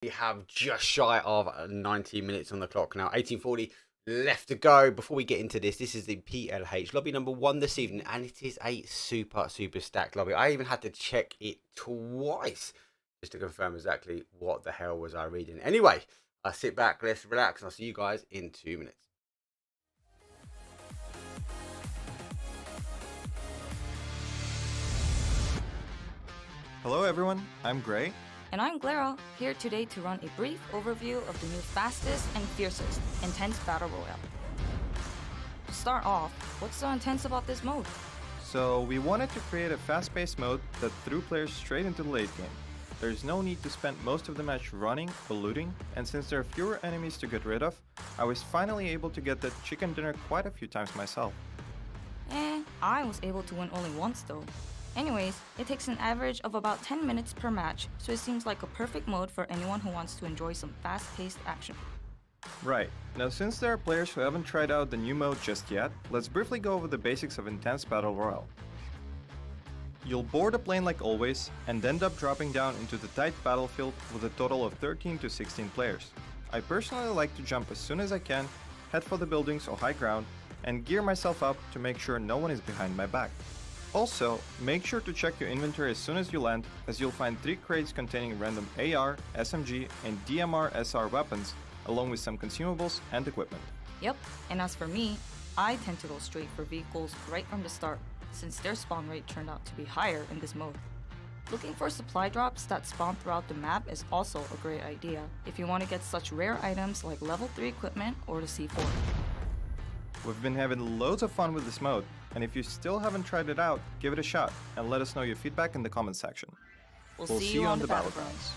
We have just shy of 90 minutes on the clock now. 18:40 left to go. Before we get into this, this is the PLH lobby number 1 this evening, and it is a super stacked lobby. I even had to check it twice just to confirm exactly what the hell was I reading. Anyway, I'll sit back, let's relax, and I'll see you guys in 2 minutes. Hello everyone, I'm Gray. And I'm Glera, here today to run a brief overview of the new fastest and fiercest Intense Battle Royale. To start off, what's so intense about this mode? So we wanted to create a fast-paced mode that threw players straight into the late game. There's no need to spend most of the match running or looting, and since there are fewer enemies to get rid of, I was finally able to get that chicken dinner quite a few times myself. I was able to win only once though. Anyways, it takes an average of about 10 minutes per match, so it seems like a perfect mode for anyone who wants to enjoy some fast-paced action. Right, now since there are players who haven't tried out the new mode just yet, let's briefly go over the basics of Intense Battle Royale. You'll board a plane like always, and end up dropping down into the tight battlefield with a total of 13 to 16 players. I personally like to jump as soon as I can, head for the buildings or high ground, and gear myself up to make sure no one is behind my back. Also, make sure to check your inventory as soon as you land, as you'll find 3 crates containing random AR, SMG, and DMR SR weapons, along with some consumables and equipment. Yep, and as for me, I tend to go straight for vehicles right from the start, since their spawn rate turned out to be higher in this mode. Looking for supply drops that spawn throughout the map is also a great idea, if you want to get such rare items like level 3 equipment or the C4. We've been having loads of fun with this mode, and if you still haven't tried it out, give it a shot and let us know your feedback in the comments section. We'll see you on the battlegrounds.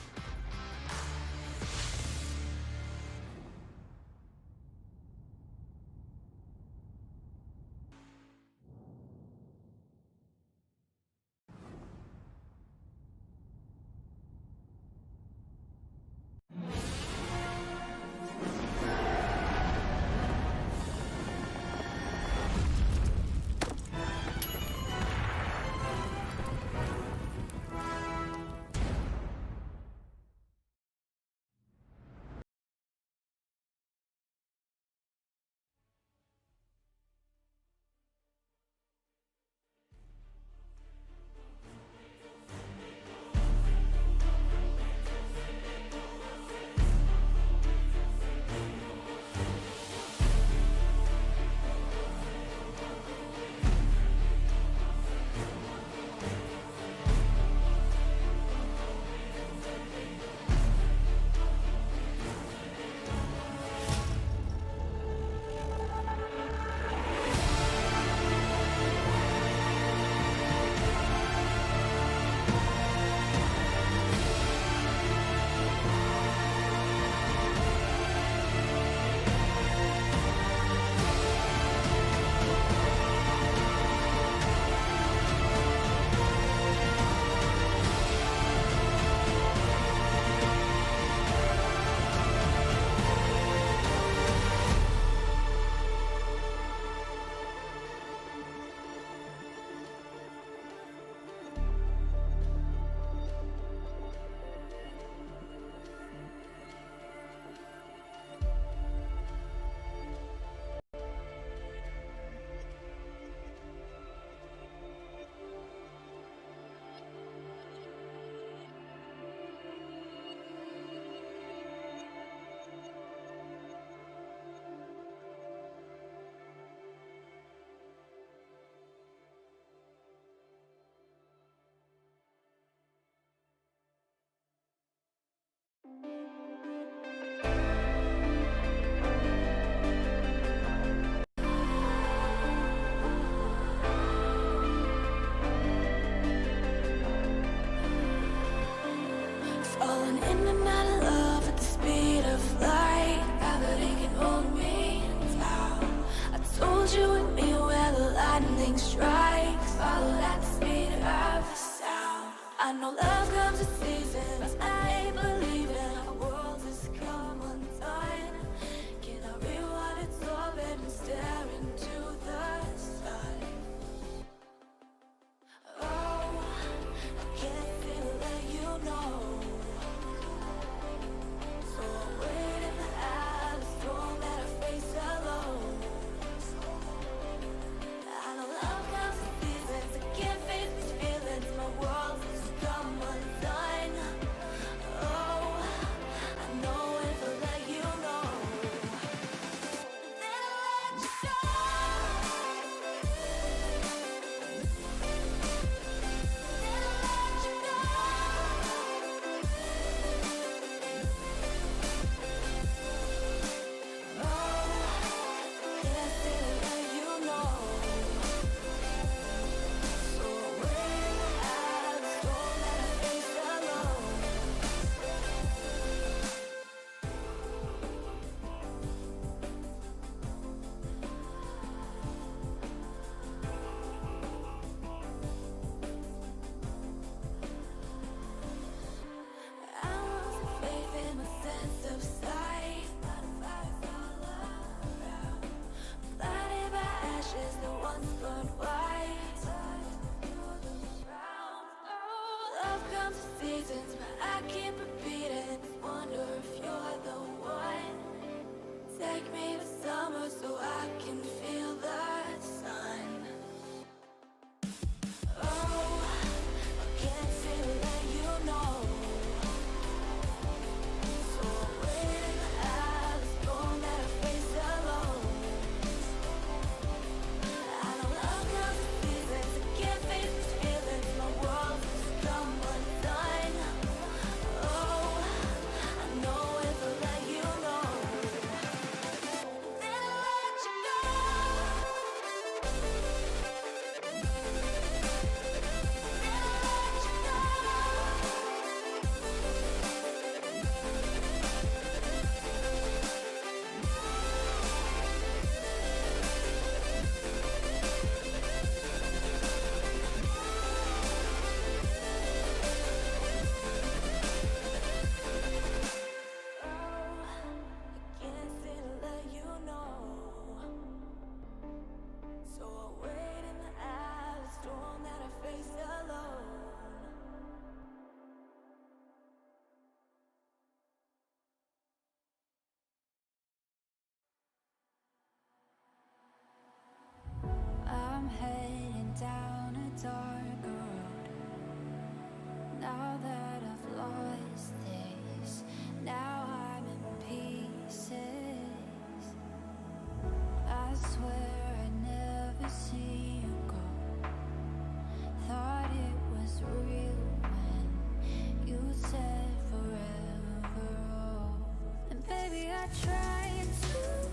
try to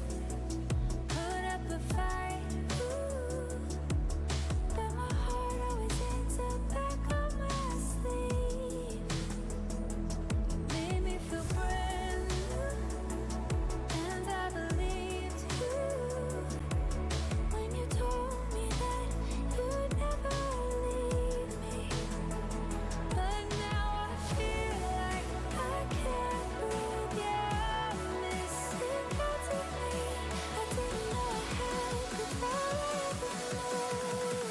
put up a fight, but my heart always ends up back on my sleeve. Made me feel brand new, and I believed you when you told me that you'd never leave me. But now I feel like I can't breathe. Yeah, I'm missing parts of me. I didn't know I had before I ever knew.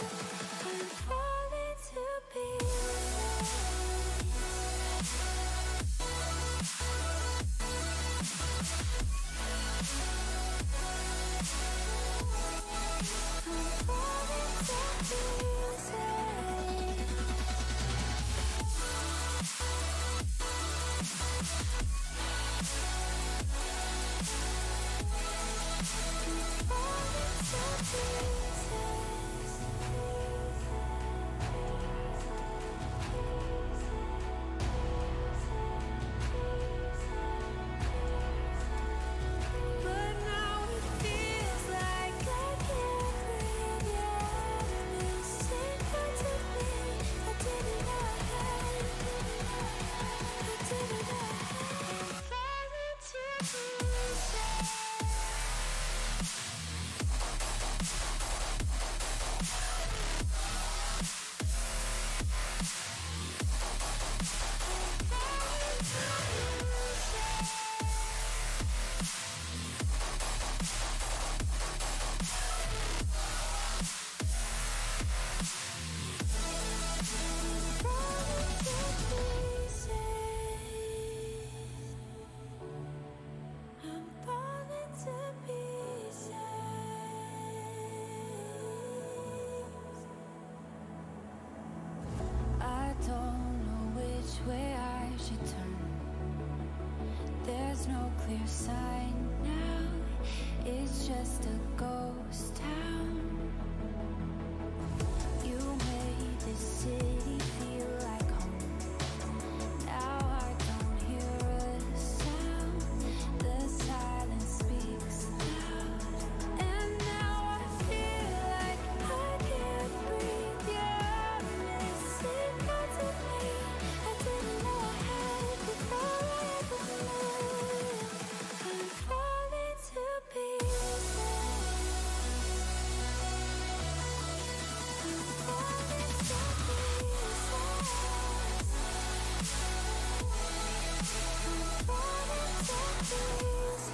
I'm falling to pieces. I'm falling to pieces. But now it feels like I can't breathe. Yeah, I'm missing parts of me. I didn't know I had. I didn't know I had. Falling to pieces. I'm falling to pieces. I don't know which way I should turn. There's no clear sign now. It's just a ghost town. You made this city feel like home. Now I don't hear a sound. The silence speaks loud. And now I feel like I can't breathe. Yeah, I'm missing parts of me. I didn't know I had before I ever knew. I'm falling to pieces. I'm falling to pieces. I'm falling to pieces.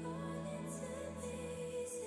Falling to pieces.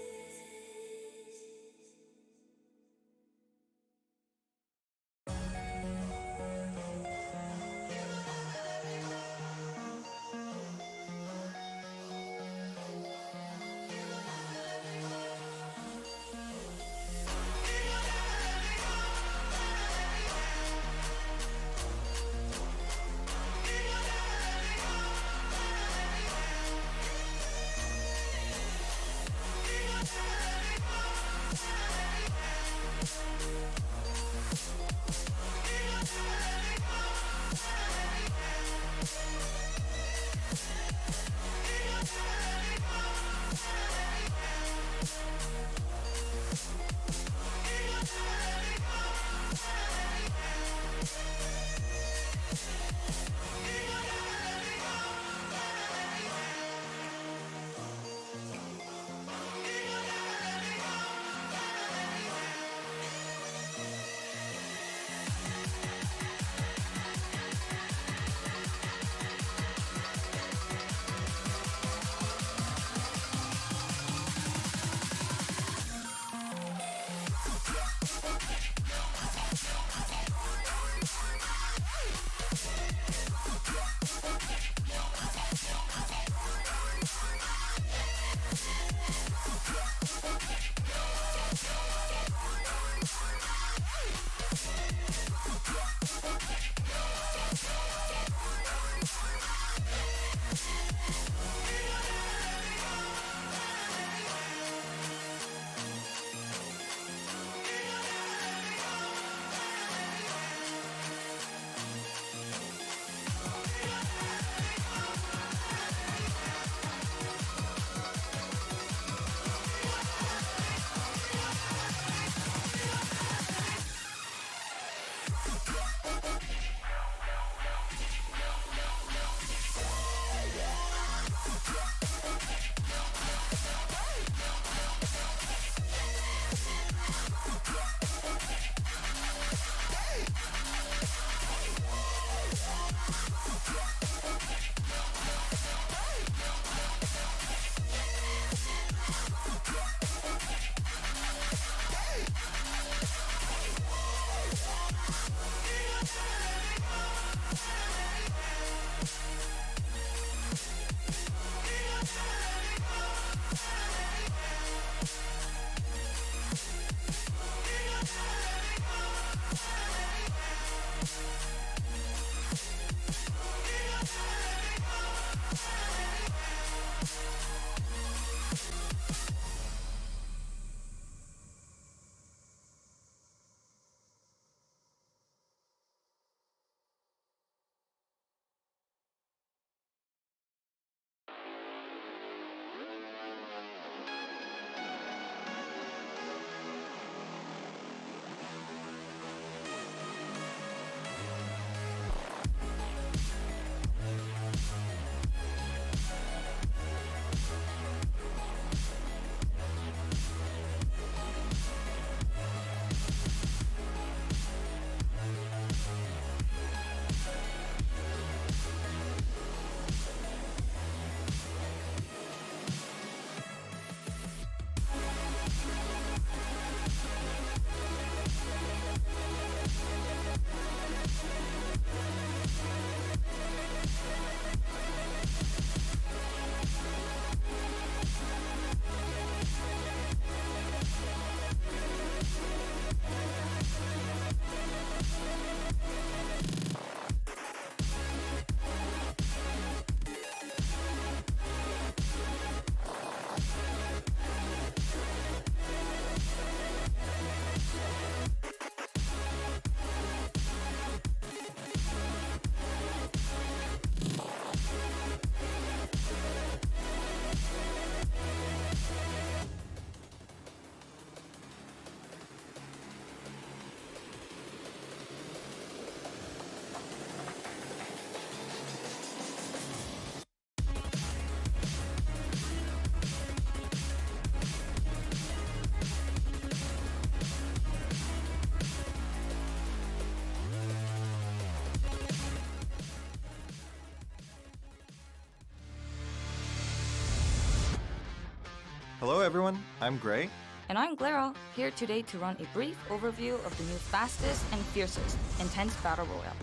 Hello everyone, I'm Gray. And I'm Glera, here today to run a brief overview of the new fastest and fiercest intense battle royale.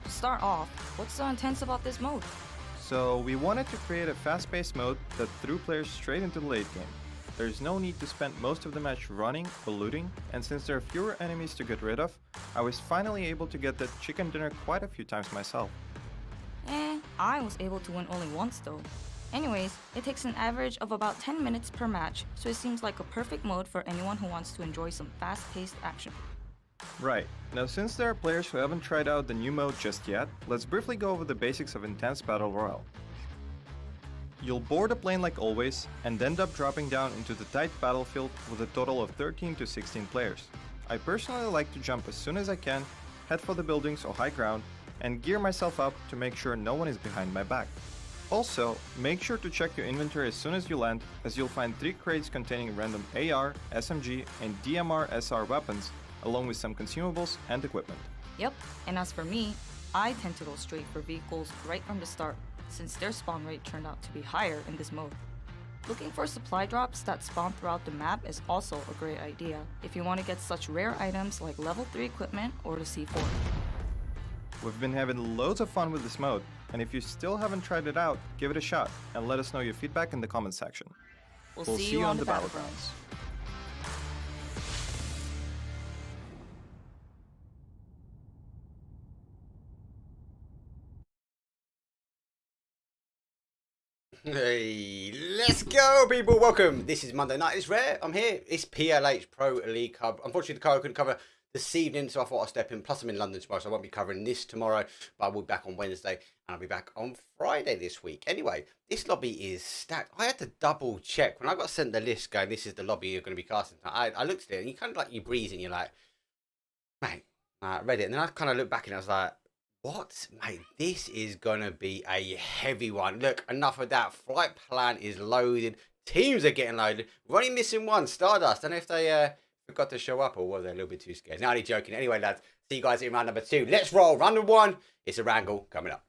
To start off, what's so intense about this mode? So we wanted to create a fast-paced mode that threw players straight into the late game. There's no need to spend most of the match running or looting, and since there are fewer enemies to get rid of, I was finally able to get that chicken dinner quite a few times myself. I was able to win only once though. Anyways, it takes an average of about 10 minutes per match, so it seems like a perfect mode for anyone who wants to enjoy some fast-paced action. Right, now since there are players who haven't tried out the new mode just yet, let's briefly go over the basics of Intense Battle Royale. You'll board a plane like always, and end up dropping down into the tight battlefield with a total of 13 to 16 players. I personally like to jump as soon as I can, head for the buildings or high ground, and gear myself up to make sure no one is behind my back. Also, make sure to check your inventory as soon as you land, as you'll find 3 crates containing random AR, SMG, and DMR SR weapons, along with some consumables and equipment. Yep, and as for me, I tend to go straight for vehicles right from the start, since their spawn rate turned out to be higher in this mode. Looking for supply drops that spawn throughout the map is also a great idea if you want to get such rare items like level 3 equipment or the C4. We've been having loads of fun with this mode, and if you still haven't tried it out, give it a shot and let us know your feedback in the comments section. We'll see you on the battlegrounds. Hey, let's go, people. Welcome. This is Monday Night. It's rare. I'm here. It's PLH Pro League Cup. Unfortunately, the card I couldn't cover this evening, so I thought I'd step in. Plus, I'm in London tomorrow, so I won't be covering this tomorrow. But I will be back on Wednesday, and I'll be back on Friday this week. Anyway, this lobby is stacked. I had to double check when I got sent the list going, this is the lobby you're going to be casting. I looked at it, and you kind of like, you breeze and you're like, mate, read it, and then I kind of looked back and I was like, what? Mate, this is going to be a heavy one. Look, enough of that. Flight plan is loaded. Teams are getting loaded. We're only missing one, Stardust. I don't know if they forgot to show up or was they a little bit too scared. No, only joking. Anyway, lads, see you guys in round number 2. Let's roll. Round number 1. It's a wrangle coming up.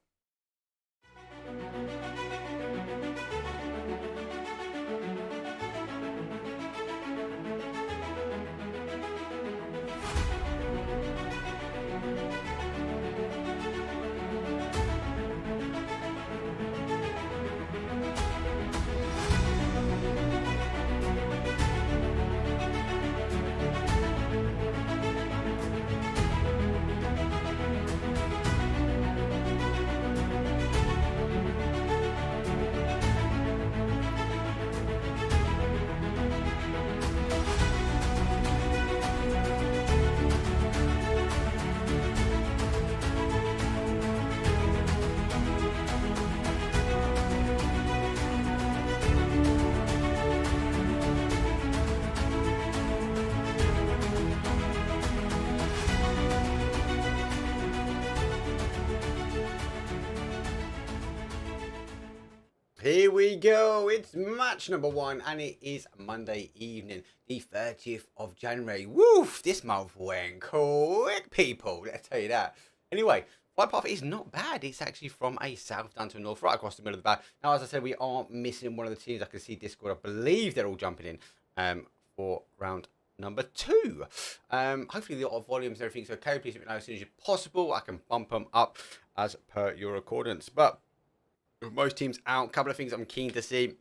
Here we go. It's match number 1, and it is Monday evening, the 30th of January. Woof! This month went quick, people. Let's tell you that. Anyway, flight path is not bad. It's actually from a south down to a north, right across the middle of the map. Now, as I said, we are missing one of the teams. I can see Discord. I believe they're all jumping in for round number 2. Hopefully the volumes and everything's okay. Please let me know as soon as possible. I can bump them up as per your accordance. But with most teams out, a couple of things I'm keen to see.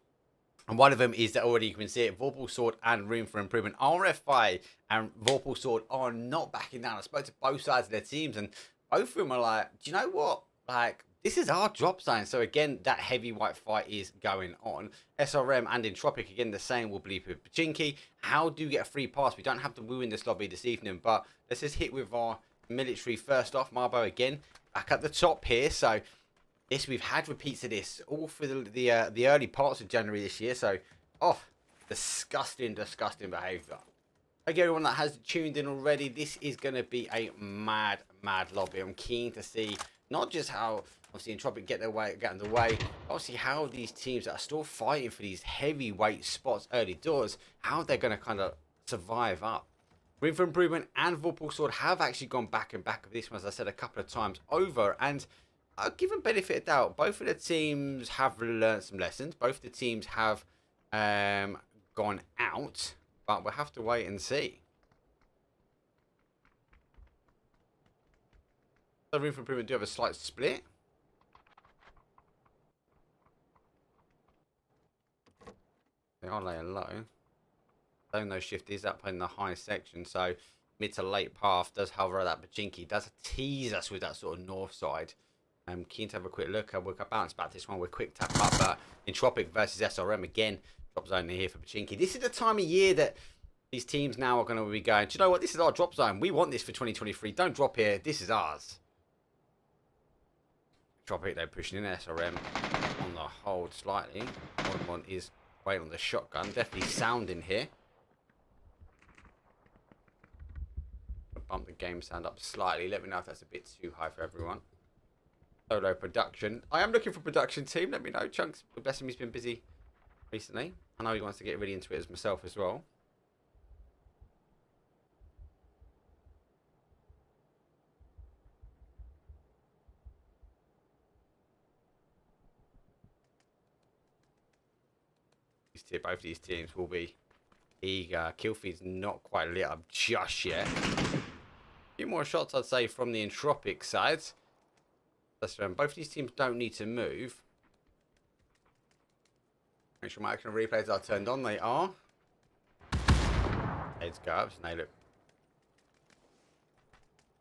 And one of them is that already you can see it, Vorpal Sword and Room for Improvement. RFI and Vorpal Sword are not backing down. I spoke to both sides of their teams, and both of them are like, do you know what? Like, this is our drop zone. So again, that heavyweight fight is going on. SRM and Entropic, again, the same will bleep with Pachinki. How do you get a free pass? We don't have to woo in this lobby this evening, but let's just hit with our military first off. Marbo again, back at the top here. So this, we've had repeats of this all through the early parts of January this year. So, disgusting behaviour. Okay, everyone that has tuned in already, this is going to be a mad lobby. I'm keen to see not just how, obviously, Entropic get in the way, obviously how these teams that are still fighting for these heavyweight spots early doors, how they're going to kind of survive up. Room for Improvement and Vorpal Sword have actually gone back and back of this one, as I said, a couple of times over, and I'll give them benefit of doubt. Both of the teams have learned some lessons. Both the teams have gone out, but we'll have to wait and see. So Room for Improvement do have a slight split. They are laying low. No shift is up in the high section, so mid to late path does hover that Pachinki. Does tease us with that sort of north side. I'm keen to have a quick look. We'll bounce back this one with quick tap up. But Entropic versus SRM again. Drop zone here for Pachinki. This is the time of year that these teams now are going to be going, do you know what? This is our drop zone. We want this for 2023. Don't drop here. This is ours. Entropic, they're pushing in. SRM on the hold slightly. One is waiting on the shotgun. Definitely sounding here. Bump the game sound up slightly. Let me know if that's a bit too high for everyone. Solo production. I am looking for production team. Let me know. Chunks, bless him, he's been busy recently. I know he wants to get really into it as myself as well. Both of these teams will be eager. Killfeed's not quite lit up just yet. A few more shots, I'd say, from the Entropic side. Both of these teams don't need to move. Make sure my action replays are turned on. They are. Heads go up. So they look.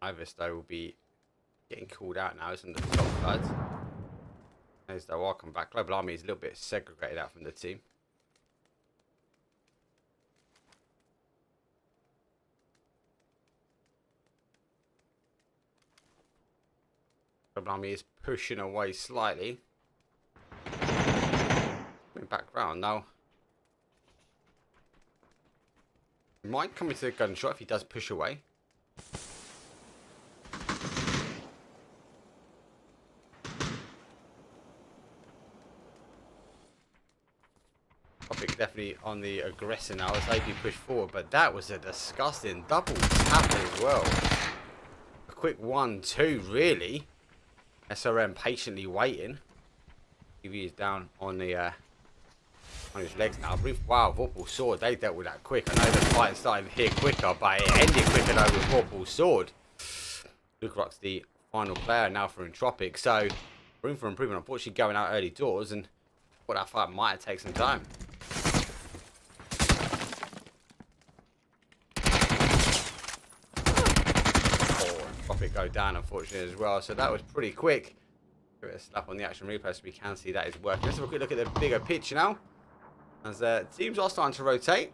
Ivisto will be getting called out now. It's on the top side. There's the welcome back. Global Army is a little bit segregated out from the team. Army is pushing away slightly. Back round now. Might come into a gunshot if he does push away. Tropic definitely on the aggressor now as AP push forward, but that was a disgusting double tap as well. A quick 1-2 really. SRM patiently waiting. TV is down on the on his legs now. Wow, Vorpal Sword, they dealt with that quick. I know the fight started here quicker, but it ended quicker though with Vorpal Sword. Lukerock's the final player now for Entropic, so room for improvement. Unfortunately going out early doors, and well, that fight might take some time. Oh, Entropic go down unfortunately as well, so that was pretty quick. Give it a slap on the action replay so we can see that is working. Let's have a quick look at the bigger picture now, as teams are starting to rotate.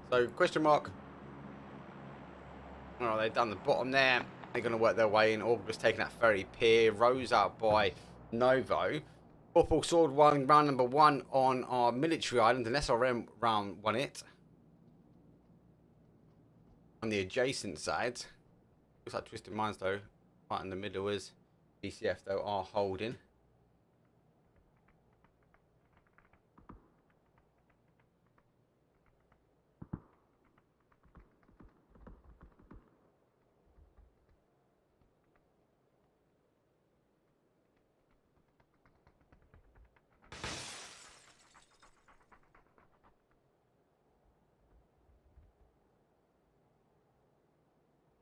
So question mark. Well, they've done the bottom there. They're going to work their way in. August taking that ferry pier. Rose out by Novo. Vorpal Sword won round number 1 on our military island. And SRM round won it. On the adjacent side. Looks like Twisted Minds though. Right in the middle is BCF though are holding.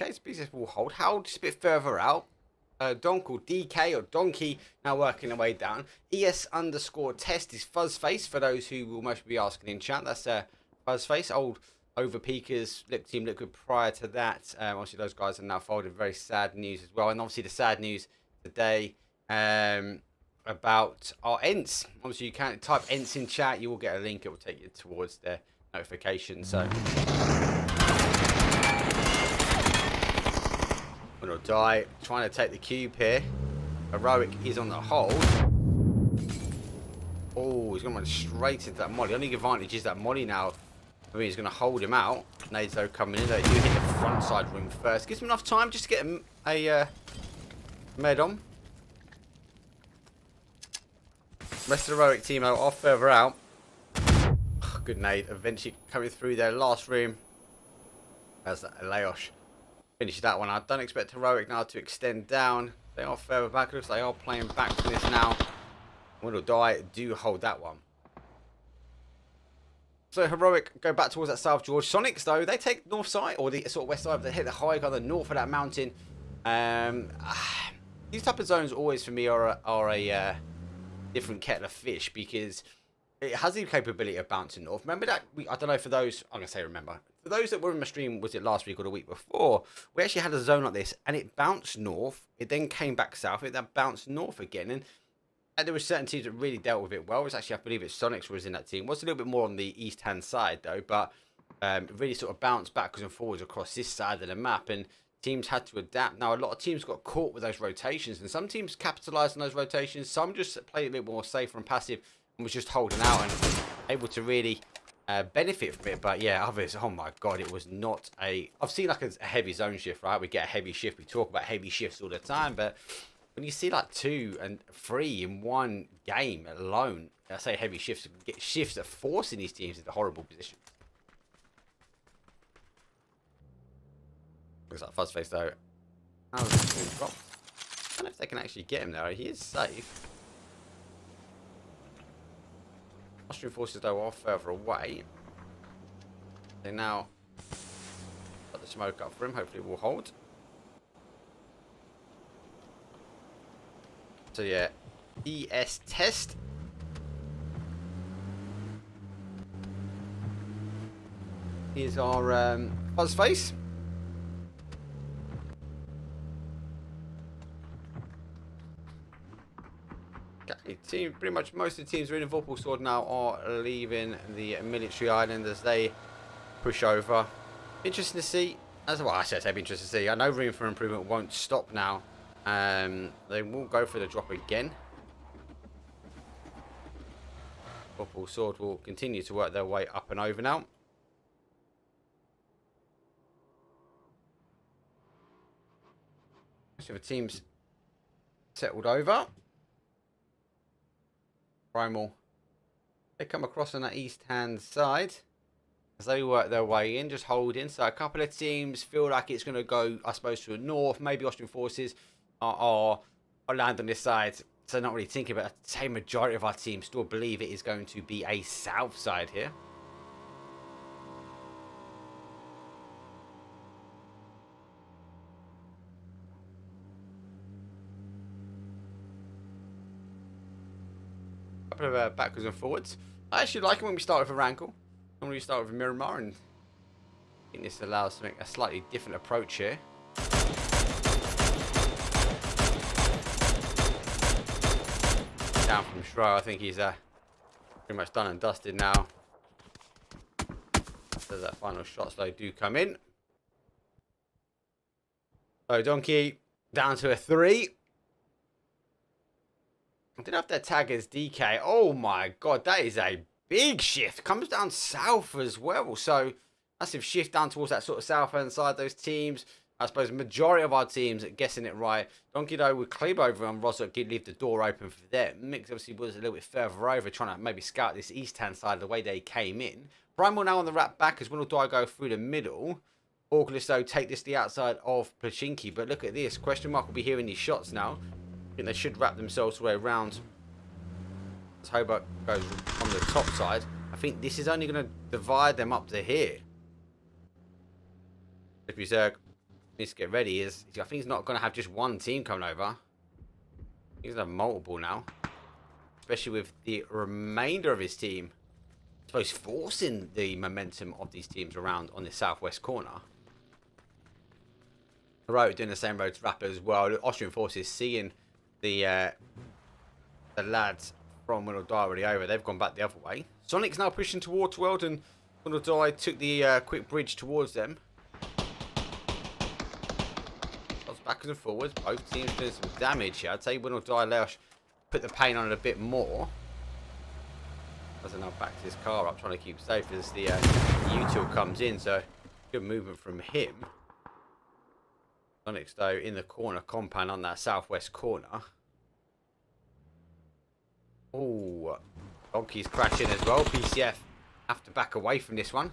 Okay, BCF will hold. Howard just a bit further out. Donkle DK or Donkey now working their way down. ES_test is Fuzzface for those who will most be asking in chat. That's Fuzzface, old overpeakers Team Liquid prior to that. Obviously those guys are now folded. Very sad news as well, and obviously the sad news today about our ENTs. Obviously you can type ENTs in chat, you will get a link. It will take you towards their notification. So Will die, trying to take the cube here. Heroic is on the hold. Oh, he's going to run straight into that molly. The only advantage is that molly now. I mean, he's going to hold him out. Nades though coming in. They do hit the front side room first. Gives him enough time just to get him a med on. Rest of the Heroic team are further out. Oh, good nade. Eventually coming through their last room. As Leosh finish that one. I don't expect Heroic now to extend down. They are further back. Looks like they are playing back to this now. Will die do hold that one. So Heroic go back towards that South George. Sonics though, they take north side or the sort of west side. They hit the high on the north of that mountain. These type of zones always for me are a different kettle of fish, because it has the capability of bouncing north. Remember that? I don't know for those, I'm going to say remember. For those that were in my stream, was it last week or the week before, we actually had a zone like this and it bounced north. It then came back south. It then bounced north again. And there were certain teams that really dealt with it well. It was actually, I believe it's Sonics was in that team. It was a little bit more on the east-hand side though, but really sort of bounced backwards and forwards across this side of the map. And teams had to adapt. Now, a lot of teams got caught with those rotations, and some teams capitalized on those rotations. Some just played a bit more safer and passive and was just holding out and able to really benefit from it. But yeah, others, oh my god, it was not a... I've seen like a heavy zone shift, right? We get a heavy shift. We talk about heavy shifts all the time, but when you see like 2 and 3 in one game alone, I say heavy shifts, get shifts that forcing these teams into horrible positions. Looks like Fuzzface though. How is he being dropped? I don't know if they can actually get him there. He is safe. Austrian forces though are further away. They now got the smoke up for him. Hopefully it will hold. So yeah, ES test. Here's our Fuzzface. Okay, team, pretty much most of the teams are in. Vorpal Sword now are leaving the military island as they push over. Interesting to see. As well, I said it'd be interesting to see. I know room for improvement won't stop now. They will go for the drop again. Vorpal Sword will continue to work their way up and over now. So the teams settled over. Primal They come across on that east-hand side as they work their way in, just holding. So a couple of teams feel like it's going to go, I suppose, to the north. Maybe Austrian forces are land on this side. So not really thinking, but I'd say majority of our teams still believe it is going to be a south side here. Couple of backwards and forwards. I actually like it when we start with a Rankle. When we start with a Miramar, and I think this allows us to make a slightly different approach here. Down from Shro, I think he's pretty much done and dusted now. So that final shots though do come in. So Donkey down to a 3. I did have that tag as DK. Oh my god, that is a big shift. Comes down south as well. So massive shift down towards that sort of south hand side. Those teams, I suppose the majority of our teams are guessing it right. Donkey though would clear over on Rosok, leave the door open for them. Mix obviously was a little bit further over, trying to maybe scout this east hand side the way they came in. Primal now on the wrap back as Will Die go through the middle. August though take this to the outside of Pachinki. But look at this. Question mark will be hearing these shots now. I think they should wrap themselves the way around. As Hobart goes on the top side. I think this is only going to divide them up to here. If you needs to get ready, I think he's not going to have just one team coming over. He's going to have multiple now. Especially with the remainder of his team, I suppose, forcing the momentum of these teams around on the southwest corner. Road doing the same road to Rapper as well. The Austrian forces seeing the lads from Will Die already over. They've gone back the other way. Sonic's now pushing towards World, and Will Die took the quick bridge towards them. Backwards and forwards. Both teams doing some damage here. I'd say Will Die Leosh put the pain on it a bit more. As now back to his car up, trying to keep safe as the util comes in. So good movement from him. Sonics though in the corner compound on that southwest corner. Oh, Donkey's crashing as well. PCF have to back away from this one.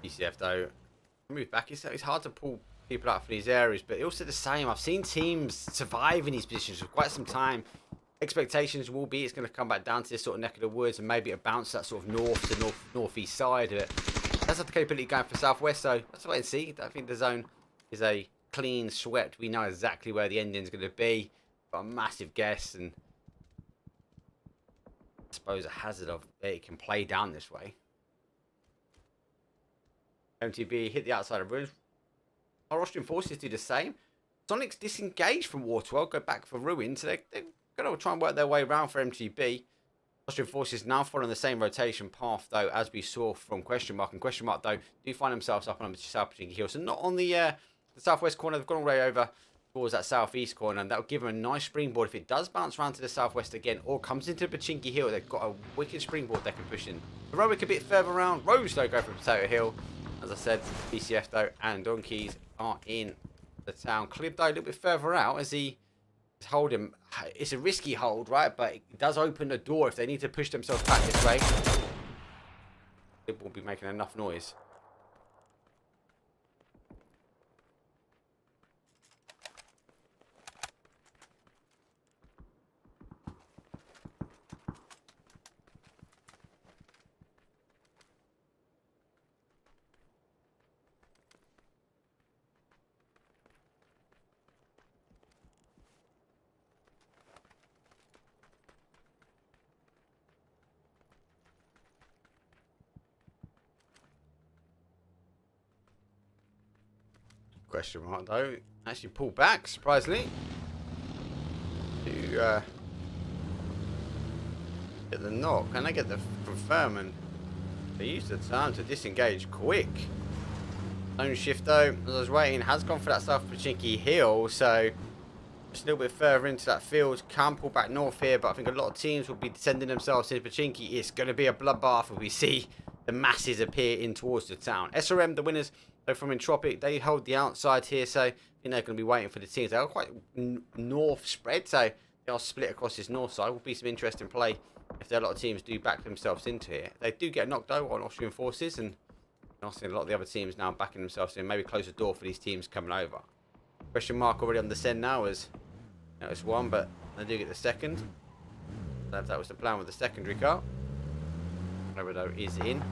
PCF though, move back. It's hard to pull people out from these areas, but also the same. I've seen teams survive in these positions for quite some time. Expectations will be it's going to come back down to this sort of neck of the woods, and maybe it bounce that sort of north to northeast side of it. That's not the capability going for southwest, so let's wait and see. I think the zone is a clean swept. We know exactly where the ending is going to be. Got a massive guess, and I suppose a hazard of it can play down this way. MTB hit the outside of ruins. Our Austrian forces do the same. Sonic's disengaged from Waterworld, go back for ruins. So they're going to try and work their way around for MTB. Austrian forces now following the same rotation path, though, as we saw from Question Mark. And Question Mark, though, do find themselves up on the South Pachinki Hill. So not on the southwest corner. They've gone all the way over towards that southeast corner. And that will give them a nice springboard if it does bounce around to the southwest again or comes into Pachinki Hill. They've got a wicked springboard they can push in. Heroic a bit further around. Rose, though, go for Potato Hill. As I said, PCF, though, and Donkeys are in the town. Clib, though, a little bit further out as he is holding. It's a risky hold, right? But it does open the door if they need to push themselves back this way. Clib will be making enough noise. Question mark though. Actually pull back, surprisingly. To get the knock. Can they get the confirm? And they use the time to disengage quick. Zone shift though, as I was waiting, has gone for that South Pachinki Hill, so just a little bit further into that field. Can pull back north here, but I think a lot of teams will be sending themselves into Pachinki. It's going to be a bloodbath. We see the masses appear in towards the town. SRM, the winners, they're from Entropic. They hold the outside here, so I think they're going to be waiting for the teams. They're quite north spread, so they'll split across this north side. Will be some interesting play if there are a lot of teams do back themselves into here. They do get knocked out on Austrian forces, and I've seen a lot of the other teams now backing themselves in. Maybe close the door for these teams coming over. Question mark already on the send now as it's one, but they do get the second. That was the plan with the secondary car. Though is in.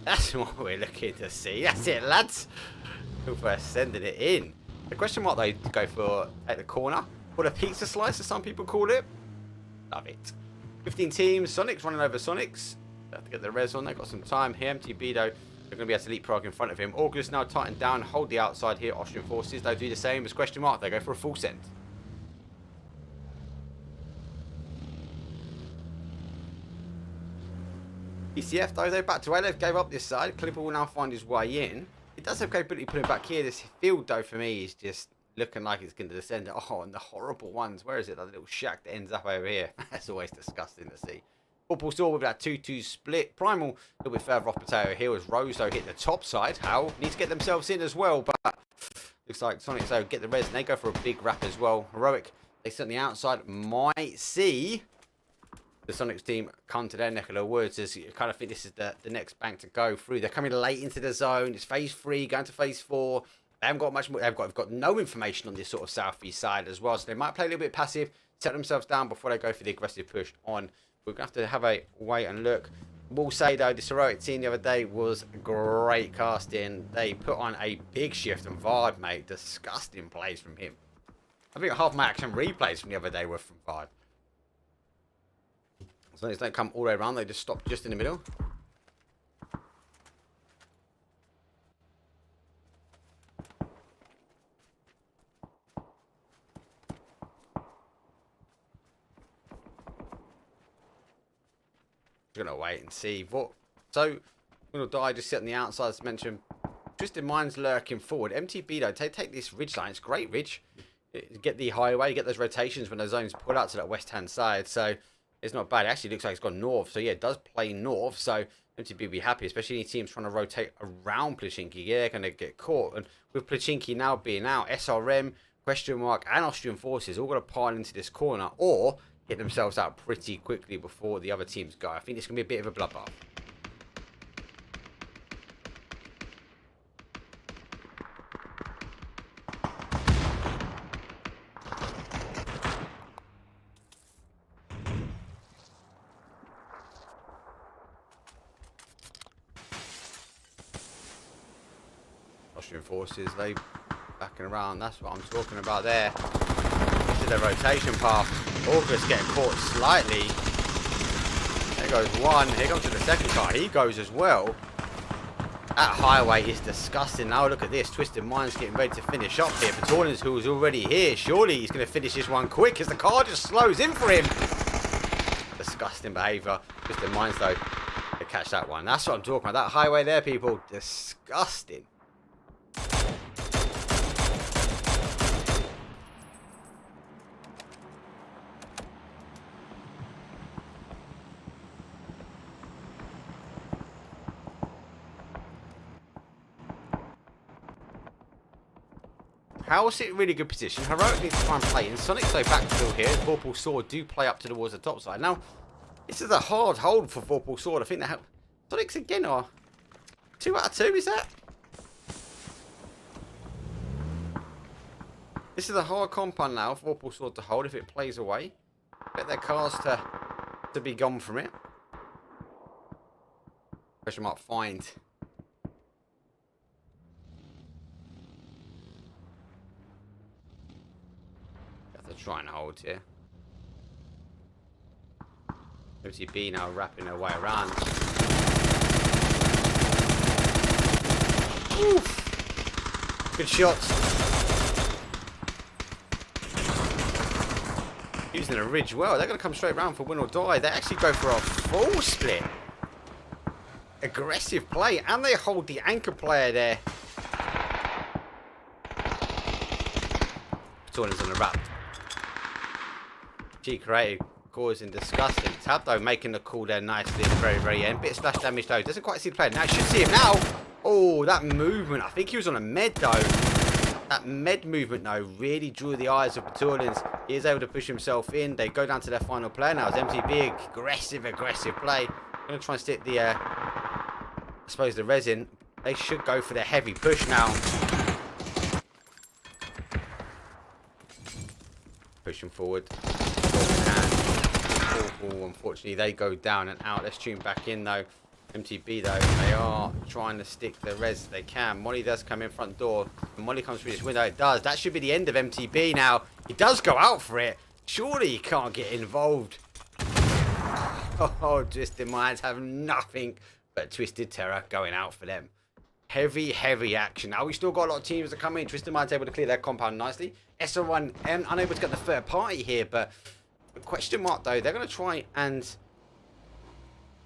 That's what we're looking to see. That's it, lads. Look for sending it in. The question mark they go for at the corner, or the pizza slice, as some people call it. Love it. 15 teams. Sonics running over Sonics. They have to get the res on. They've got some time here. MTB though, they're going to be able to leapfrog in front of him. August now tightened down, hold the outside here. Austrian forces, they do the same as question mark. They go for a full send. ECF though, they're back to LF, gave up this side. Clipper will now find his way in. It does have capability to put him back here. This field though for me is just looking like it's going to descend. Oh, and the horrible ones. Where is it? That little shack that ends up over here. That's always disgusting to see. Football saw with that 2-2 split. Primal a little bit further off Potato Hill as Rose though hit the top side. How need to get themselves in as well, but looks like Sonic so get the res and they go for a big wrap as well. Heroic, they sit on the outside, might see the Sonics team come to their neck of the woods, as you kind of think this is the next bank to go through. They're coming late into the zone. It's phase 3, going to phase 4. They haven't got much more. They've got no information on this sort of southeast side as well, so they might play a little bit passive, set themselves down before they go for the aggressive push on. We're going to have a wait and look. We'll say though, this Heroic team the other day was great casting. They put on a big shift, and Vard, mate, disgusting plays from him. I think half my action replays from the other day were from Vard. So they don't come all the way around, they just stop just in the middle. Just gonna wait and see what. So gonna die, just sit on the outside as mentioned. Twisted Minds lurking forward. MTB though, take this ridge line, it's a great ridge. Get the highway, get those rotations when those zones pull out to that west hand side. So it's not bad. It actually looks like it's gone north. So yeah, it does play north. So MTB will be happy, especially any teams trying to rotate around Plichinki. Yeah, they're going to get caught. And with Plichinki now being out, SRM, question mark, and Austrian forces all going to pile into this corner or get themselves out pretty quickly before the other teams go. I think it's going to be a bit of a bloodbath. Austrian forces, they backing around. That's what I'm talking about there. This is their rotation path. August getting caught slightly. There goes one. Here comes to the second car. He goes as well. That highway is disgusting. Now look at this. Twisted Minds getting ready to finish up here. Batornus, who is already here. Surely he's going to finish this one quick as the car just slows in for him. Disgusting behaviour. Twisted Minds though to catch that one. That's what I'm talking about. That highway there, people. Disgusting. How's it really good position? Heroic needs to try and play in. Sonic so backfield here. Vorpal Sword do play up towards the top side. Now, this is a hard hold for Vorpal Sword. I think they have Sonics again are 2 out of 2, is that? This is a hard compound now for Vorpal Sword to hold if it plays away. Get their cars to be gone from it. Question mark find. Try and hold here. OTB now wrapping their way around. Oof. Good shot. Using a ridge well. They're going to come straight around for win or die. They actually go for a full split. Aggressive play. And they hold the anchor player there. Torn's on the wrap. PUBG creative causing disgusting. Tabdo making the call there nicely at the very, very end. Bit of splash damage though. Doesn't quite see the player. Now should see him now. Oh, that movement. I think he was on a med though. That med movement though really drew the eyes of Baturians. He is able to push himself in. They go down to their final player now. It's MTB. Aggressive play. Going to try and stick the, I suppose the resin. They should go for their heavy push now. Pushing forward. Oh, unfortunately, they go down and out. Let's tune back in though. MTB though, they are trying to stick the res they can. Molly does come in front door. And Molly comes through this window. It does. That should be the end of MTB now. He does go out for it. Surely he can't get involved. Oh, Twisted Minds have nothing but Twisted Terror going out for them. Heavy action. Now, we still got a lot of teams that come in. Twisted Minds able to clear their compound nicely. SR1 unable to get the third party here, but the question mark though, they're going to try and,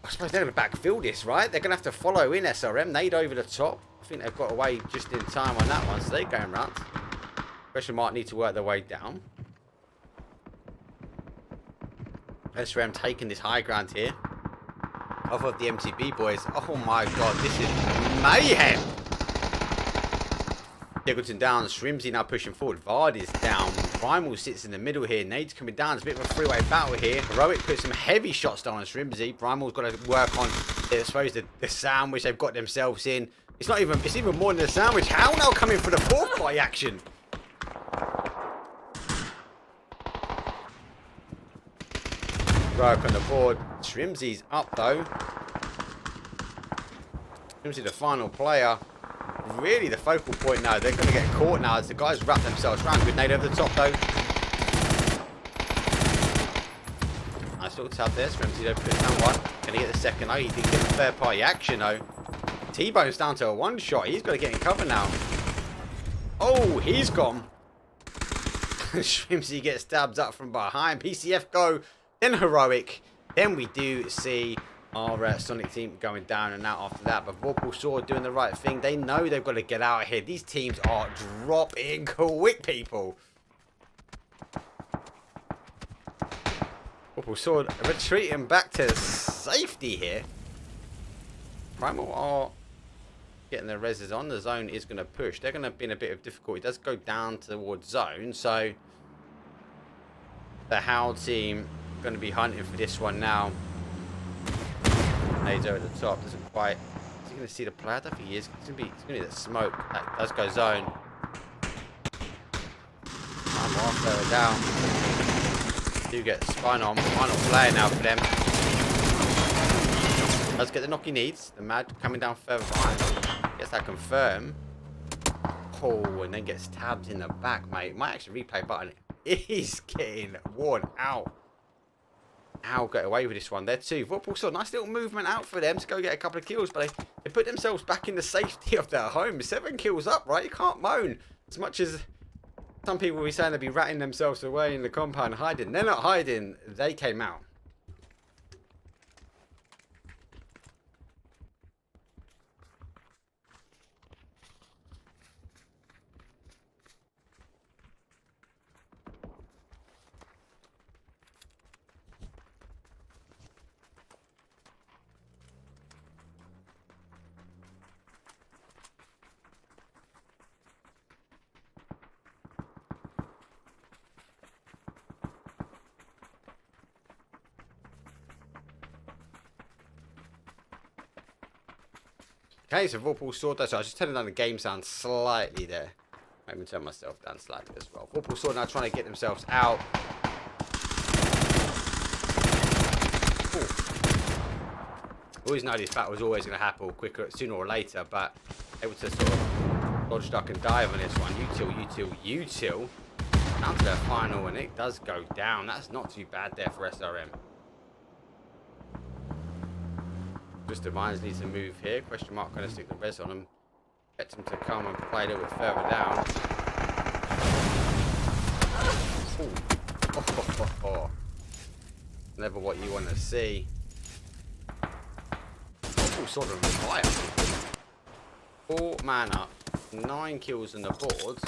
I suppose they're going to backfill this, right? They're going to have to follow in SRM. Nade over the top. I think they've got away just in time on that one, so they're going round. Question mark need to work their way down. SRM taking this high ground here. Off of the MTB boys. Oh my god, this is mayhem. Diggleton down, Shrimsy now pushing forward. Vard is down. Primal sits in the middle here. Nade's coming down. It's a bit of a three-way battle here. Heroic puts some heavy shots down on Shrimsy. Primal's got to work on, I suppose, the sandwich they've got themselves in. It's even more than a sandwich. How now coming for the fourth party action? Work on the board. Shrimsy's up though. Shrimsy the final player. Really the focal point now. They're going to get caught now as the guys wrap themselves around. Good nade over the top though. Nice little tab there. Shrimsy though puts down one. Going to get the second. Oh, he did get the third party action though. T-Bone's down to a one shot. He's got to get in cover now. Oh, he's gone. Shrimsy gets stabbed up from behind. PCF go. Then Heroic. Then we do see our Sonic team going down and out after that. But Vorpal Sword doing the right thing. They know they've got to get out of here. These teams are dropping quick, people. Vorpal Sword retreating back to safety here. Primal are getting their reses on. The zone is going to push. They're going to be in a bit of difficulty. It does go down towards zone. So the Howl team going to be hunting for this one now. Nades over the top. Doesn't quite. Is he going to see the player? I don't think he is. It's going to be that smoke. That does go zone. I'm off further down. Do get spun on. Final player now for them. Does get the knock he needs. The Mad coming down further behind. Gets that confirm. Oh, and then gets tabbed in the back, mate. My actual replay button is getting worn out. Ow, get away with this one there too. Vorpal saw a nice little movement out for them to go get a couple of kills, but they put themselves back in the safety of their home. 7 kills up, right? You can't moan. As much as some people will be saying they'll be ratting themselves away in the compound hiding. They're not hiding. They came out. Okay, so Vorpal Sword, so I was just turning down the game sound slightly there. Let me turn myself down slightly as well. Vorpal Sword now trying to get themselves out. Ooh. Always know this battle was always going to happen quicker, sooner or later, but able to sort of dodge, duck and dive on this one. Util. Down to their final, and it does go down. That's not too bad there for SRM. Just the Minds need to move here. Question mark going to stick the res on them. Get them to come and play a little bit further down. Oh. Never what you want to see. Oh, sort of fire. 4 man up. 9 kills on the board.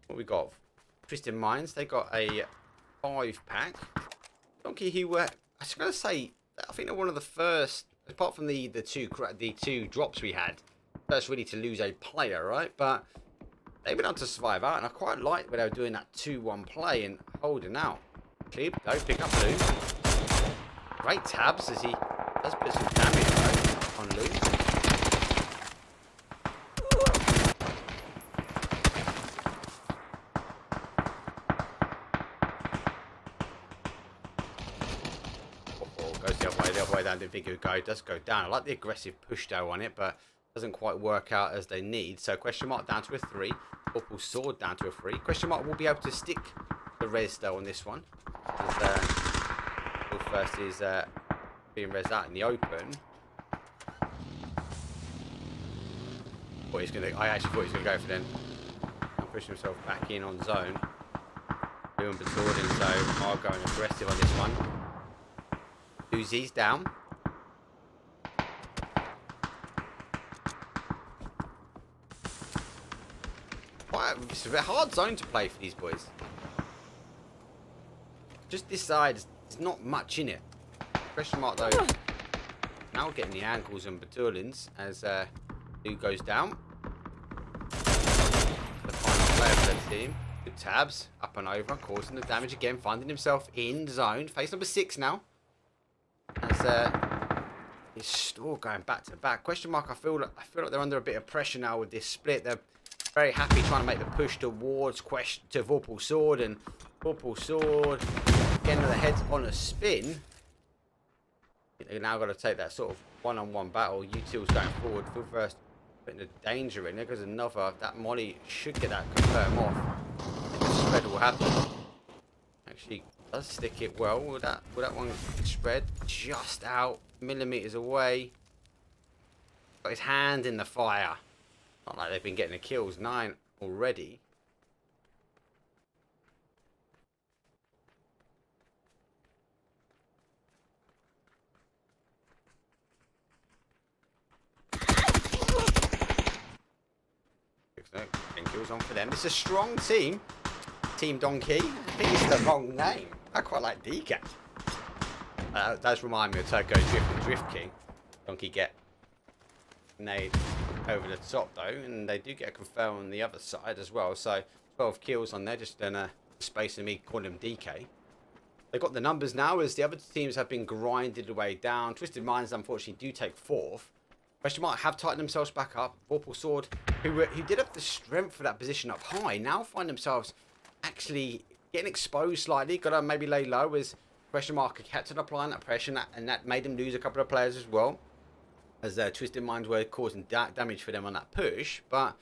What we got? Twisted Minds, they got a 5-pack. Donkey, who were, I was going to say, I think they're one of the first, apart from the two drops we had, first really to lose a player, right? But they've been able to survive out, and I quite like when they were doing that 2-1 play and holding out. Clip, go pick up Lou. Great tabs as he does put some damage though on Lou. Goes the other way down. Didn't think it would go. It does go down. I like the aggressive push though on it, but doesn't quite work out as they need. So question mark down to a 3. Purple sword down to a 3. Question mark will be able to stick the res though on this one. As, first is being res out in the open. I actually thought he was gonna go for them. Push himself back in on zone. Doing Batordin, so are going aggressive on this one. Uzi's down. Wow, it's a hard zone to play for these boys. Just this side, there's not much in it. Question mark though. Now we're getting the ankles and Batulins as Lou goes down. The final player for the team. Good tabs, up and over, causing the damage again, finding himself in zone. Face number 6 now. As he's still going back to back. Question mark, I feel like they're under a bit of pressure now with this split. They're very happy trying to make the push towards to Vorpal Sword, and Vorpal Sword getting the heads on a spin. They've now got to take that sort of one-on-one battle. Util's going forward. Feel first putting the danger in there because that molly should get that confirm off. And the spread will happen. Actually does stick it well. Will that one spread just out millimeters away? Got his hand in the fire. Not like they've been getting the kills. 9 already. No, 10 kills on for them. It's a strong team. Team Donkey. I think it's the wrong name. I quite like DK. That does remind me of Turco Drift and Drift King. Donkey get nade over the top though, and they do get a confirm on the other side as well. So 12 kills on there, just in a space of me calling them DK. They've got the numbers now as the other teams have been grinded away down. Twisted Minds unfortunately do take 4th. Question mark have tightened themselves back up. Vorpal Sword, who did have the strength for that position up high, now find themselves actually getting exposed slightly. Got to maybe lay low as question mark kept on applying that pressure, and that made them lose a couple of players as well. As Twisted Minds were causing damage for them on that push. But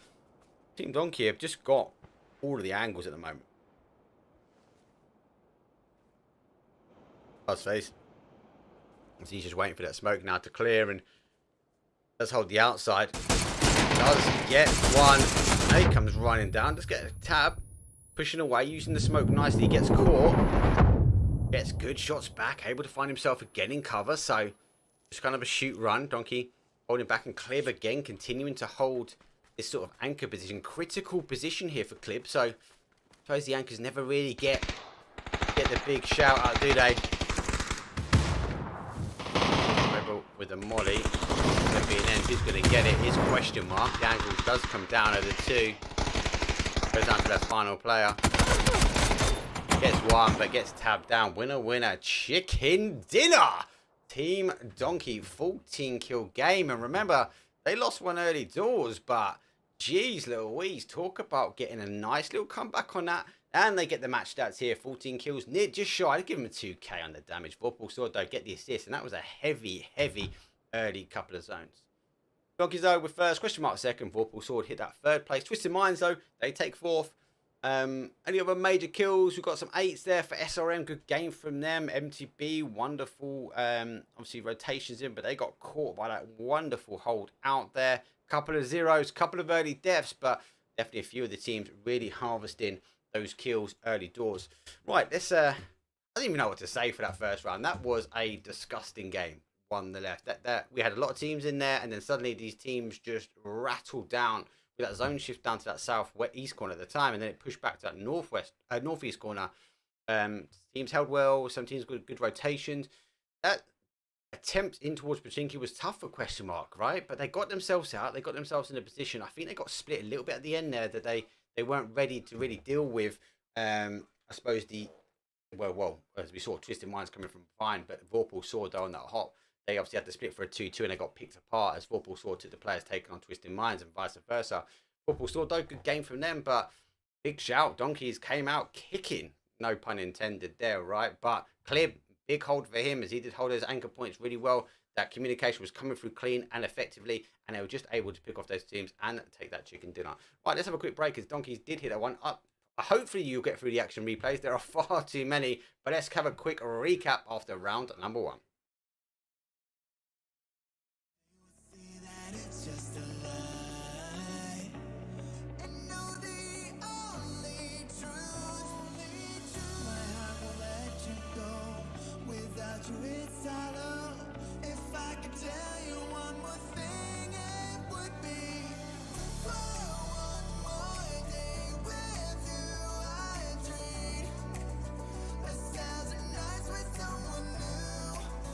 Team Donkey have just got all of the angles at the moment. Buzzface. He's just waiting for that smoke now to clear, and does hold the outside. Does get one. He comes running down. Does get a tab. Pushing away, using the smoke nicely. He gets caught. Gets good shots back. Able to find himself again in cover. So, just kind of a shoot run. Donkey holding back, and Clib again continuing to hold this sort of anchor position. Critical position here for Clib. So, I suppose the anchors never really get the big shout out, do they? With a molly. Going to be an end. Who's going to get it is question mark. The angle does come down over 2. Goes down to that final player. Gets one, but gets tabbed down. Winner, winner, chicken dinner. Team Donkey 14 kill game. And remember, they lost one early doors, but geez Louise, talk about getting a nice little comeback on that. And they get the match stats here. 14 kills, near just shy. I'd give them a 2k on the damage. Vorpal Sword though get the assist, and that was a heavy early couple of zones. Donkeys though with first, question mark second. Vorpal Sword hit that 3rd place. Twisted Minds though, they take 4th. Any other major kills? We've got some 8s there for SRM. Good game from them. MTB, wonderful. Obviously rotations in, but they got caught by that wonderful hold out there. Couple of 0s, couple of early deaths, but definitely a few of the teams really harvesting those kills early doors. Right, let's I don't even know what to say for that first round. That was a disgusting game. Won the left. That we had a lot of teams in there, and then suddenly these teams just rattled down with that zone shift down to that south-east corner at the time, and then it pushed back to that northeast corner. Teams held well. Some teams got good rotations. That attempt in towards Pachinki was tough for question mark, right? But they got themselves out. They got themselves in a position. I think they got split a little bit at the end there that they weren't ready to really deal with. I suppose well, as we saw, Twisted Minds coming from behind, but Vorpal saw though on that hop. They obviously had to split for a 2-2 and they got picked apart as Vorpal saw took the players taken on Twisted Minds and vice versa. Vorpal saw though, good game from them, but big shout. Donkeys came out kicking. No pun intended there, right? But clear, big hold for him as he did hold his anchor points really well. That communication was coming through clean and effectively, and they were just able to pick off those teams and take that chicken dinner. Right, let's have a quick break as Donkeys did hit that one up. Hopefully you'll get through the action replays. There are far too many, but let's have a quick recap after round number 1. It's hollow. If I could tell you one more thing, it would be for one more day with you. I dream 1,000 nights with someone new.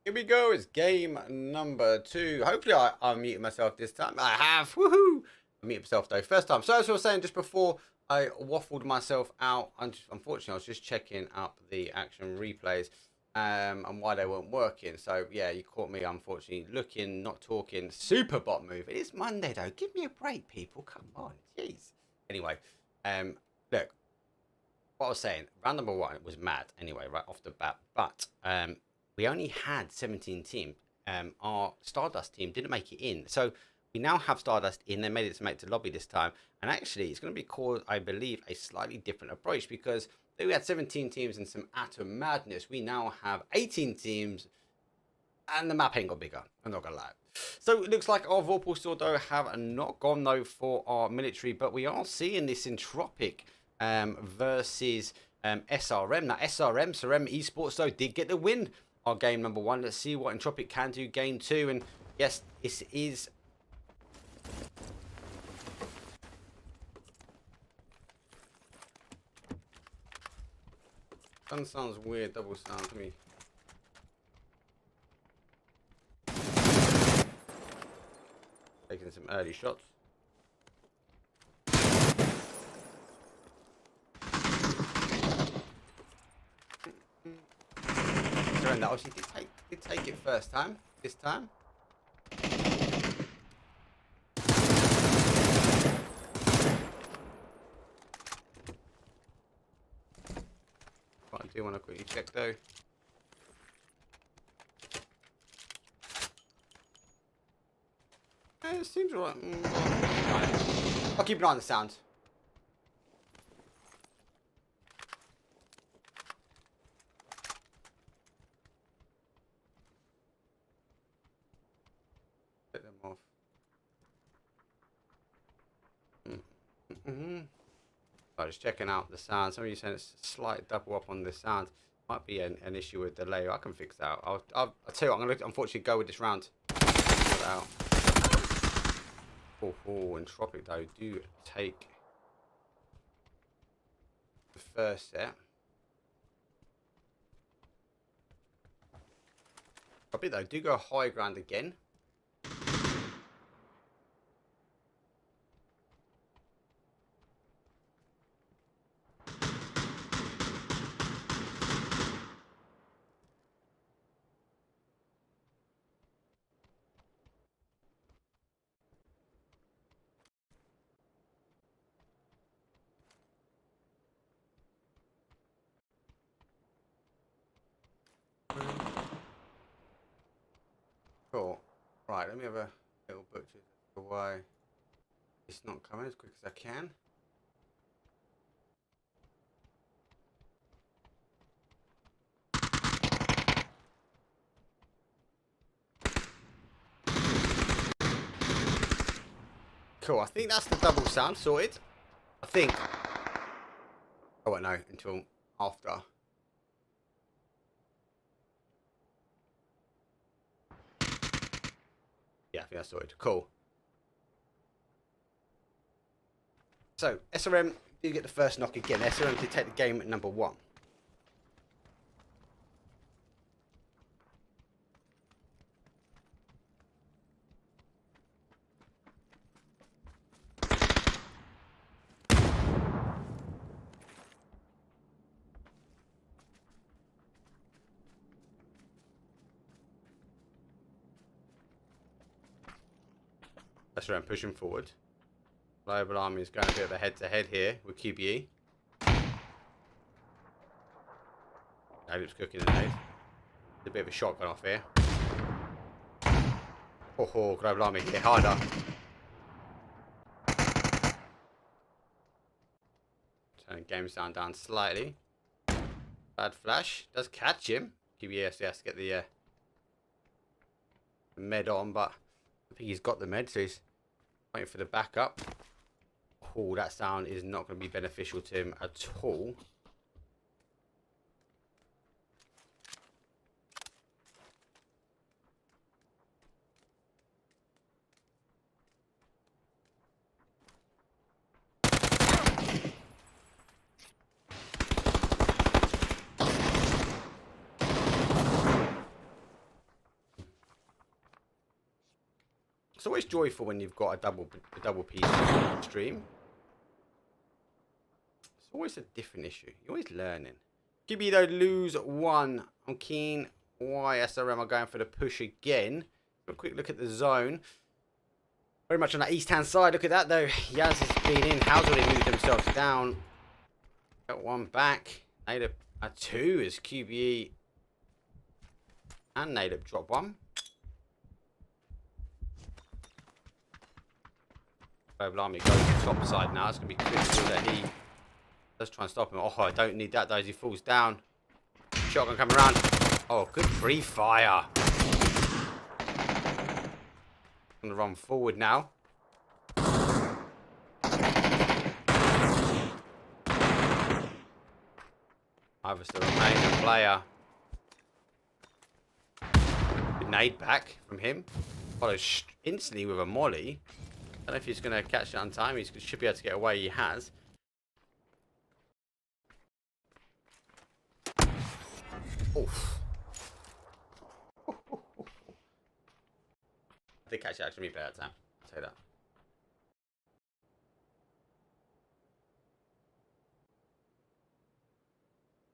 Here we go. It's game number 2. Hopefully I unmuted myself this time. I have. Woohoo! I muted myself though. First time. So as I was saying just before I waffled myself out, unfortunately I was just checking up the action replays and why they weren't working. So yeah, you caught me unfortunately looking, not talking. Super bot move. It is Monday though. Give me a break, people. Come on. Jeez. Anyway, look. What I was saying, round number 1 was mad anyway, right off the bat. But we only had 17 teams. Our Stardust team didn't make it in. So we now have Stardust in. They made it to make the lobby this time. And actually, it's going to be called, I believe, a slightly different approach. Because though we had 17 teams and some utter madness, we now have 18 teams. And the map ain't got bigger. I'm not going to lie. So it looks like our Vorpal still, though, have not gone, though, for our military. But we are seeing this Entropic versus SRM. Now SRM, Surrem Esports though, did get the win on game number 1. Let's see what Entropic can do game 2. And yes, this is that sounds weird, double sound to me. Taking some early shots. And that obviously did take it first time. This time. What I do want to quickly check though. It seems alright. I'll keep an eye on the sound. So just checking out the sound. Some of you saying it's a slight double up on the sound. Might be an issue with delay. I can fix that out. I'll tell you what, I'm going to unfortunately go with this round. Out. Oh, Entropic though do take the first set. Entropic though do go high ground again. Cool. Right, let me have a little butcher for why it's not coming as quick as I can. Cool, I think that's the double sound sorted. I think. I won't know until after. Yeah, I think that's sorted. Cool. So, SRM did get the first knock again. SRM did take the game at number 1. SRM pushing forward. Global Army is going a bit of a head-to-head here with QBE. Caleb's cooking an aid. A bit of a shotgun off here. Oh, Global Army hit harder. Turn game sound down slightly. Bad flash. Does catch him. QBE has to get the med on, but I think he's got the med, so he's waiting for the backup. Oh, that sound is not going to be beneficial to him at all. It's always joyful when you've got a double piece stream. It's always a different issue. You're always learning. QB though lose 1. I'm keen. Why SRM are going for the push again? A quick look at the zone. Very much on that east hand side. Look at that though. Yaz has been in. How's already moved themselves down. Got 1 back. Nadab a 2 as QBE and Nadab drop 1. Army goes to the top side now. It's going to be critical that he does try and stop him. Oh, I don't need that though as he falls down. Shotgun coming around. Oh, good pre-fire. Going to run forward now. Iver's the remaining player. Good nade back from him. Followed instantly with a molly. I don't know if he's going to catch it on time. He should be able to get away. He has. Oof. I did catch it actually better time. I'll say that.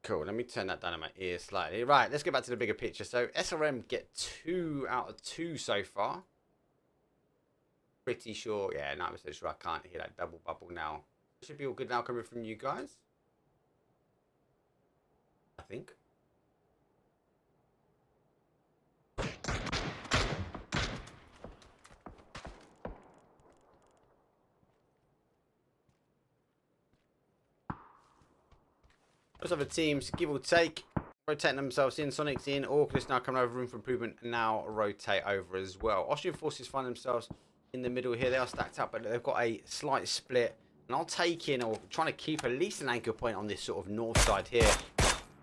Cool. Let me turn that down in my ear slightly. Right, let's get back to the bigger picture. So SRM get 2 out of 2 so far. Pretty sure. Yeah, no, I'm so sure I can't hear that double bubble now. Should be all good now coming from you guys. I think. Most other teams, give or take, rotating themselves in. Sonic's in. Orcus now coming over. Room for improvement. Now rotate over as well. Austrian forces find themselves in the middle here. They are stacked up, but they've got a slight split. And I'll take in, or trying to keep at least an anchor point on this sort of north side here.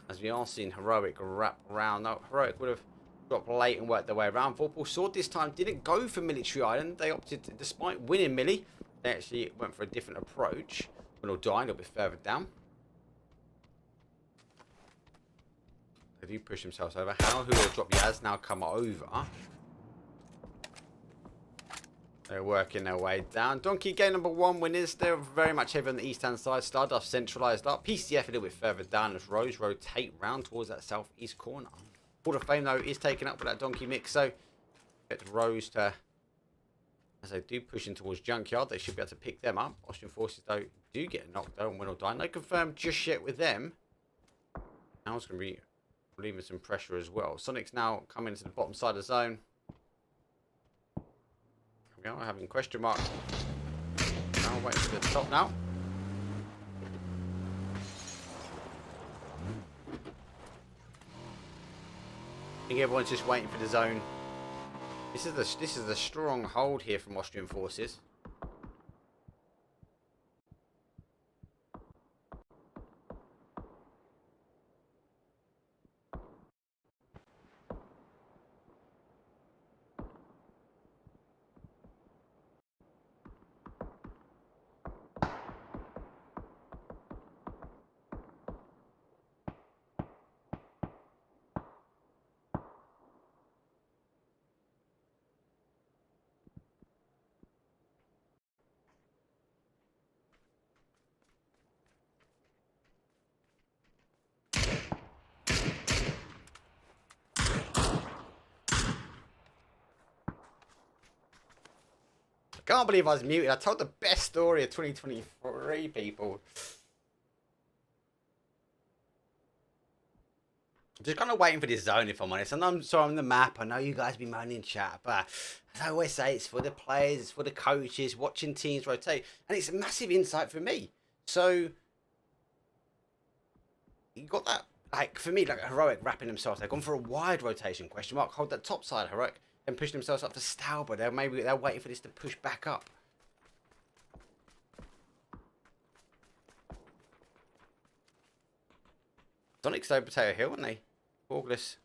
As we are seeing Heroic wrap around. Now, Heroic would have dropped late and worked their way around. Vorpal Sword this time didn't go for Military Island. They opted, despite winning Millie, they actually went for a different approach. Will die a little bit further down. They do push themselves over. How who will drop Yaz now come over. They're working their way down. Donkey game number 1 winners. They're very much heavy on the east hand side. Stardust centralised up. PCF a little bit further down as Rose rotate round towards that southeast corner. Hall of Fame though is taken up with that Donkey mix. So get Rose to, as they do push in towards Junkyard, they should be able to pick them up. Austrian forces though do get knocked down and win or die. No confirmed just yet with them. Now it's going to be relieving some pressure as well. Sonic's now coming to the bottom side of the zone. We are having question mark. Now wait for the top now. I think everyone's just waiting for the zone. This is the strong hold here from Austrian forces. I can't believe I was muted. I told the best story of 2023, people. Just kind of waiting for this zone, if I'm honest. And I'm sorry on the map. I know you guys be moaning in chat, but as I always say, it's for the players, it's for the coaches, watching teams rotate. And it's a massive insight for me. So, you got that, like, for me, like Heroic wrapping themselves. They've gone for a wide rotation, question mark. Hold that top side, Heroic. And push themselves up to Stauber. They're waiting for this to push back up. Sonic stole Potato Hill, and they Borgless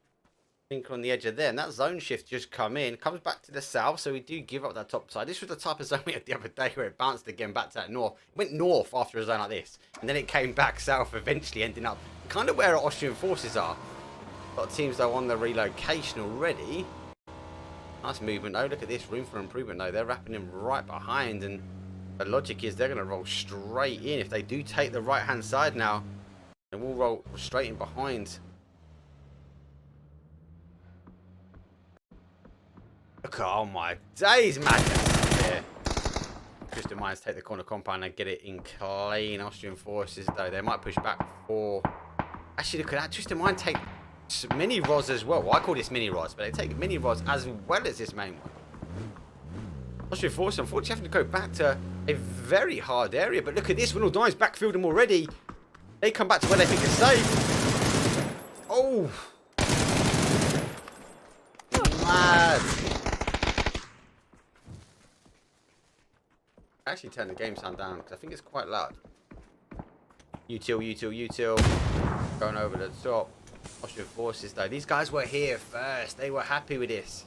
think on the edge of there. And that zone shift just come in, comes back to the south, so we do give up that top side. This was the type of zone we had the other day where it bounced again back to that north. It went north after a zone like this, and then it came back south, eventually ending up kind of where our Austrian forces are. A lot of teams though on the relocation already. Nice movement though. Look at this, room for improvement though. They're wrapping him right behind, and the logic is they're going to roll straight in. If they do take the right hand side now, then we'll roll straight in behind. Look, oh my days, madness. Yeah. Twisted Minds take the corner compound and get it in clean. Austrian forces though, they might push back for. Actually, look at that. Twisted Mind take mini rods as well. I call this mini rods, but they take mini rods as well as this main one. Austrian forces, unfortunately, having to go back to a very hard area. But look at this. Winald Dimes backfield them already. They come back to where they think it's safe. Oh. Mad. I actually turned the game sound down because I think it's quite loud. Util. Going over the top. Austrian forces though. These guys were here first. They were happy with this.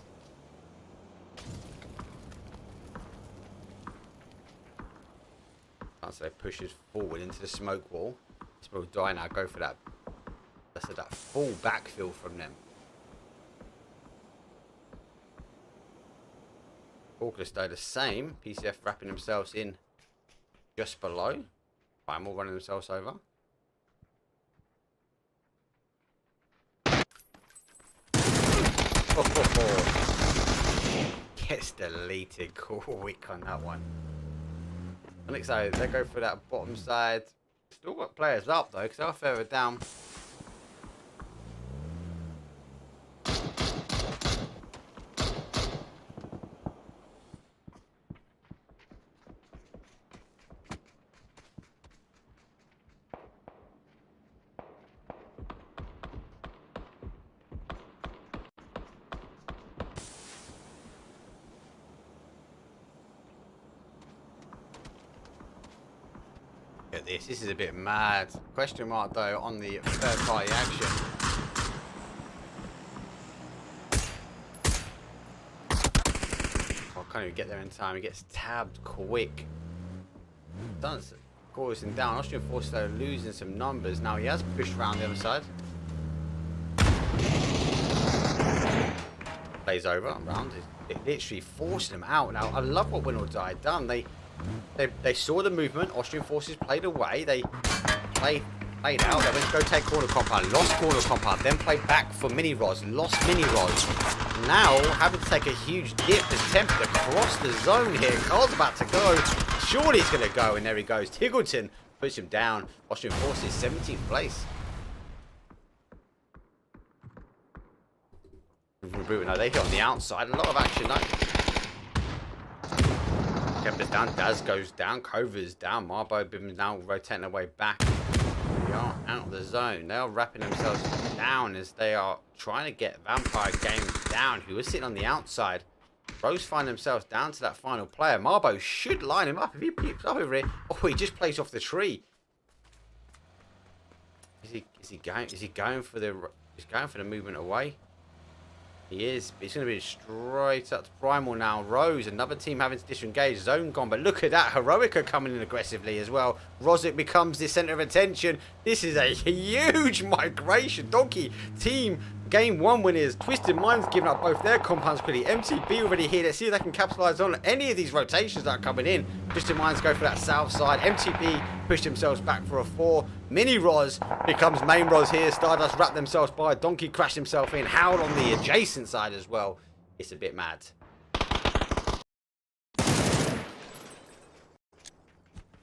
So they pushes forward into the smoke wall. This will die now. Go for that. That's that full backfill from them. August though the same. PCF wrapping themselves in just below. Primal running themselves over. Gets deleted quick on that one. And looks like they go for that bottom side. Still got players up though, because they're further down. Look at this. This is a bit mad. Question mark though on the third party action. Oh, I can't even get there in time. He gets tabbed quick. Does causing down. Austrian forces though losing some numbers. Now he has pushed around the other side. Plays over around. It literally forced them out. Now I love what Winald died done. They saw the movement. Austrian forces played away. They played out. They went to go take corner compound. Lost corner compound. Then played back for mini rods. Lost mini rods. Now having to take a huge dip. Attempted to cross the zone here. Carl's about to go. Surely he's going to go. And there he goes. Tiggleton puts him down. Austrian forces 17th place. Now they hit on the outside. A lot of action though. Kepler's down, Daz goes down, Cover's down, Marbo Bim now rotating their way back. They are out of the zone. They are wrapping themselves down as they are trying to get Vampire Games down, who is sitting on the outside. Rose find themselves down to that final player. Marbo should line him up. If he peeps up over here, oh, he just plays off the tree. Is he going for the movement away? He is. It's going to be straight up to Primal now. Rose, another team having to disengage. Zone gone. But look at that. Heroica coming in aggressively as well. Rosic becomes the centre of attention. This is a huge migration. Donkey team game 1 winners. Twisted Minds giving up both their compounds quickly. MTB already here. Let's see if they can capitalise on any of these rotations that are coming in. Twisted Minds go for that south side. MTB push themselves back for a 4. Mini Roz becomes main Roz here. Stardust wrap themselves by. Donkey crashed himself in. Howl on the adjacent side as well. It's a bit mad.